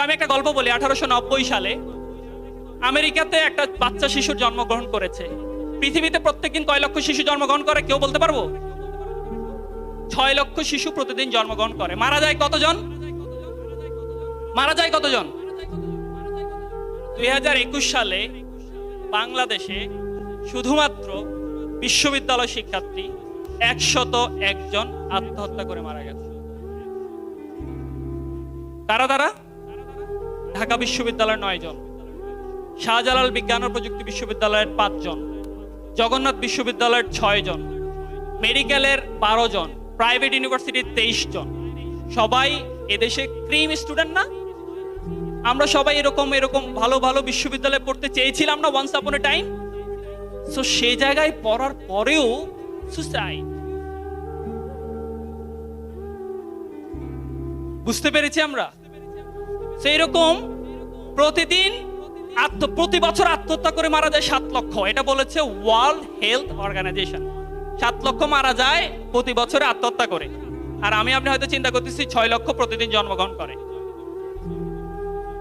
আমি একটা গল্প বলি। 1890 সালে আমেরিকাতে একটা বাচ্চা শিশুর জন্মগ্রহণ করেছে। পৃথিবীতে প্রত্যেকদিন কয় লক্ষ শিশু জন্মগ্রহণ করে কেউ বলতে পারবো? 6 লক্ষ শিশু প্রতিদিন জন্মগ্রহণ করে। মারা যায় কতজন? 2021 সালে বাংলাদেশে শুধুমাত্র বিশ্ববিদ্যালয় শিক্ষার্থী 101 জন আত্মহত্যা করে মারা গেছে। তারা ঢাকা বিশ্ববিদ্যালয়ের 9 জন, শাহজালাল বিজ্ঞান ও প্রযুক্তি বিশ্ববিদ্যালয়ের 5 জন, জগন্নাথ বিশ্ববিদ্যালয়ের 6 জন, মেডিকেলের 12 জন, প্রাইভেট ইউনিভার্সিটির 23 জন। সবাই এদেশে ক্রিম স্টুডেন্ট না? আমরা সবাই এরকম ভালো ভালো বিশ্ববিদ্যালয়ে পড়তে চেয়েছিলাম না ওয়ান্স আপন এ টাইম? সো সেই জায়গায় পড়ার পরেও সুসাইড। বুঝতে পেরেছি আমরা? সেই রকম প্রতি বছর আত্মহত্যা করে মারা যায় 7 লক্ষ। এটা বলেছে ওয়ার্ল্ড হেলথ অর্গানাইজেশন। 7 লক্ষ মারা যায় প্রতি বছরে আত্মহত্যা করে। আর আপনি হয়তো চিন্তা করতেছি 6 লক্ষ প্রতিদিন জন্মগ্রহণ করে।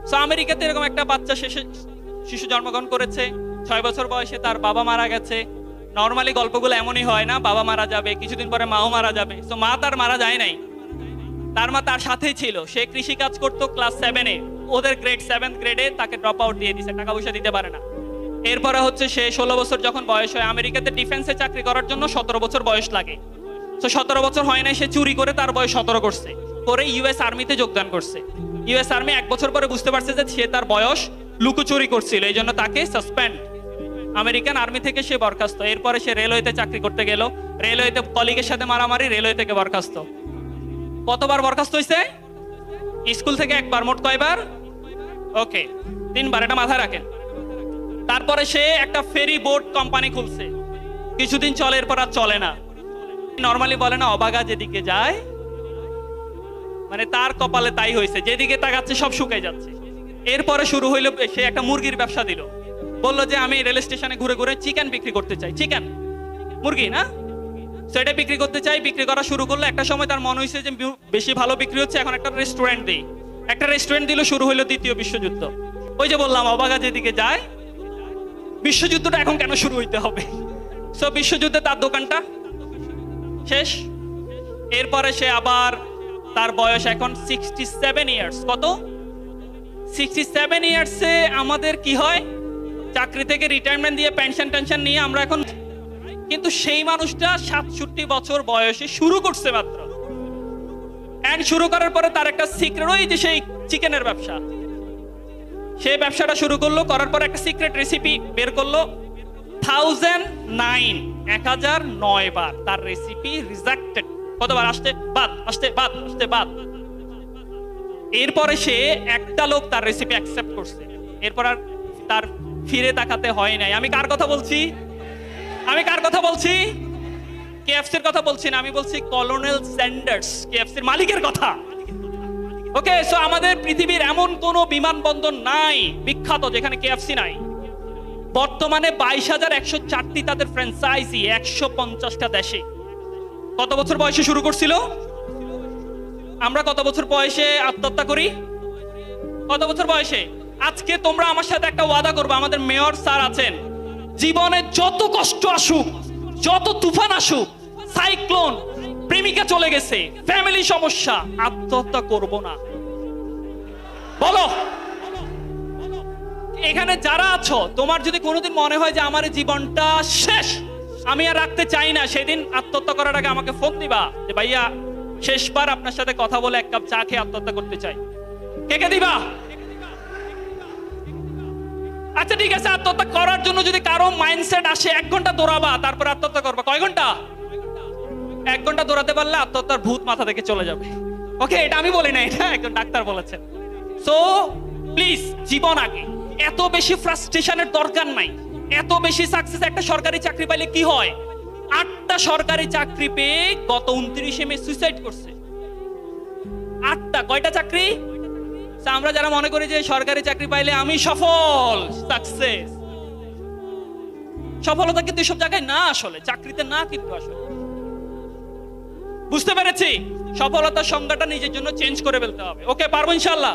সো আমেরিকাতে এরকম একটা বাচ্চা শিশু জন্মগ্রহণ করেছে, 6 বছর বয়সে তার বাবা মারা গেছে। নর্মালি গল্পগুলো এমনই হয় না, বাবা মারা যাবে, কিছুদিন পরে মাও মারা যাবে। সো মা তার মারা যায় নাই, তার মা তার সাথেই ছিল। সে কৃষি কাজ করতো ক্লাস 7-এ, ওদের গ্রেড 7th গ্রেডে তাকে ড্রপ আউট দিয়ে দিছে, টাকা পয়সা দিতে পারে না। এরপরে হচ্ছে সে 16 বছর যখন বয়স হয়, আমেরিকাতে ডিফেন্সে চাকরি করার জন্য 17 বছর বয়স লাগে। তো 17 বছর হয় নাই, সে চুরি করে তার বয়স 17 করছে, করে ইউএস আর্মিতে যোগদান করছে। ইউএস আর্মি 1 বছর পরে বুঝতে পারছে যে সে তার বয়স লুকোচুরি করছিল, এই জন্য তাকে সাসপেন্ড, আমেরিকান আর্মি থেকে সে বরখাস্ত। এরপরে সে রেলওয়েতে চাকরি করতে গেল, রেলওয়েতে কলিগের সাথে মারামারি, রেলওয়ে থেকে বরখাস্ত। কতবার বরখাস্ত হয়েছে? স্কুল থেকে 1 বার। মোট কয়বার? ওকে, 3 বার, এটা মাথায় রাখেন। তারপরে সে একটা ফেরি বোট কোম্পানি খুলছে, কিছুদিন চলে, এরপর আর চলে না। নরমালি বলে না, অবাগা যেদিকে যায়, মানে তার কপালে তাই হয়েছে, যেদিকে তাকাচ্ছে সব শুকিয়ে যাচ্ছে। এরপরে শুরু হইলো, সে একটা মুরগির ব্যবসা দিল। বললো যে আমি রেল স্টেশনে ঘুরে ঘুরে চিকেন বিক্রি করতে চাই, চিকেন মুরগি না, সেটা বিক্রি করতে চাই। বিক্রি করা শুরু করলো। একটা সময় তার মনে হয়েছে যে বেশি ভালো বিক্রি হচ্ছে, এখন একটা রেস্টুরেন্ট দিই। একটা রেস্টুরেন্ট দিল, শুরু হইলো 2য় বিশ্বযুদ্ধ। ওই যে বললাম, অবাগা যেদিকে যায়। বিশ্বযুদ্ধটা এখন কেন শুরু হইতে হবে? সো বিশ্বযুদ্ধে তার দোকানটা শেষ। এরপরে সে আবার, তার বয়স এখন 67 ইয়ার্স। কত? 67 ইয়ার্সে আমাদের কি হয়? চাকরি থেকে রিটায়ারমেন্ট দিয়ে পেনশন টেনশন নিয়ে আমরা এখন, কিন্তু সেই মানুষটা 67 বছর বয়সে শুরু করছে মাত্র। এন্ড শুরু করার পরে তার একটা সিক্রেট, ওই যে সেই চিকেনের ব্যবসা, সেই ব্যবসাটা শুরু করলো। করার পর একটা সিক্রেট রেসিপি বের করলো। 1009 বার তার রেসিপি রিজেক্টেড। কতবার? আসতে বাদ, আসতে বাদ, আসতে বাদ। এরপরে সে একটা লোক তার রেসিপি অ্যাকসেপ্ট করছে। এরপর আর তার ফিরে তাকাতে হয় নাই। আমি কার কথা বলছি? কেএফসির কথা বলছি না, আমি বলছি কলোনেল স্যান্ডার্স, কেএফসির মালিকের কথা। ওকে, সো আমাদের পৃথিবীর এমন কোন বিমানবন্দর নাই বিখ্যাত যেখানে কেএফসি নাই। বর্তমানে 22,104টি তাদের ফ্র্যাঞ্চাইজি 150টা দেশে। কত বছর বয়সে শুরু করছিল? আমরা কত বছর বয়সে আত্মহত্যা করি? কত বছর বয়সে? আজকে তোমরা আমার সাথে একটা ওয়াদা করবে, আমাদের মেয়র স্যার আছেন, জীবনে যত কষ্ট আসুক, যত তুফান আসুক, সাইক্লোন, প্রেমিকা চলে গেছে, ফ্যামিলি সমস্যা, আত্মহত্যা করব না। বলো, এখানে যারা আছো, তোমার যদি কোনোদিন মনে হয় যে আমার জীবনটা শেষ, আমি আর রাখতে চাই না, সেদিন আত্মহত্যা করার আগে আমাকে ফোন দিবা যে ভাইয়া শেষবার আপনার সাথে কথা বলে 1 কাপ চা খেয়ে আত্মহত্যা করতে চাই। কে দিবা? আচ্ছা ঠিক আছে, আত্মহত্যা করার জন্য যদি কারো মাইন্ডসেট আসে 1 ঘন্টা দৌড়াবা, তারপর আত্মহত্যা করবা। কয় ঘন্টা? 1 ঘন্টা দৌড়াতে পারলে আত্মহত্যার ভূত মাথা থেকে চলে যাবে। ওকে, এটা আমি বলি না, এটা একজন ডাক্তার বলেছেন। সো প্লিজ, জীবন আগে। এত বেশি ফ্রাস্ট্রেশনের দরকার নাই। এত বেশি সাকসেস, একটা সরকারি চাকরি পাইলে কি হয়? 8টা সরকারি চাকরি পেয়ে গত 29 মে সুইসাইড করছে। 8টা। কয়টা চাকরি? আমরা যারা মনে করি যে সরকারি চাকরি পাইলে আমি সফল, সাকসেস, সফলতা কিন্তু এসব জায়গায় না, আসলে চাকরিতে না, কিন্তু আসলে বুঝতে পেরেছি। সফলতার সংজ্ঞাটা নিজের জন্য চেঞ্জ করে ফেলতে হবে। ওকে, পারবো ইনশাআল্লাহ।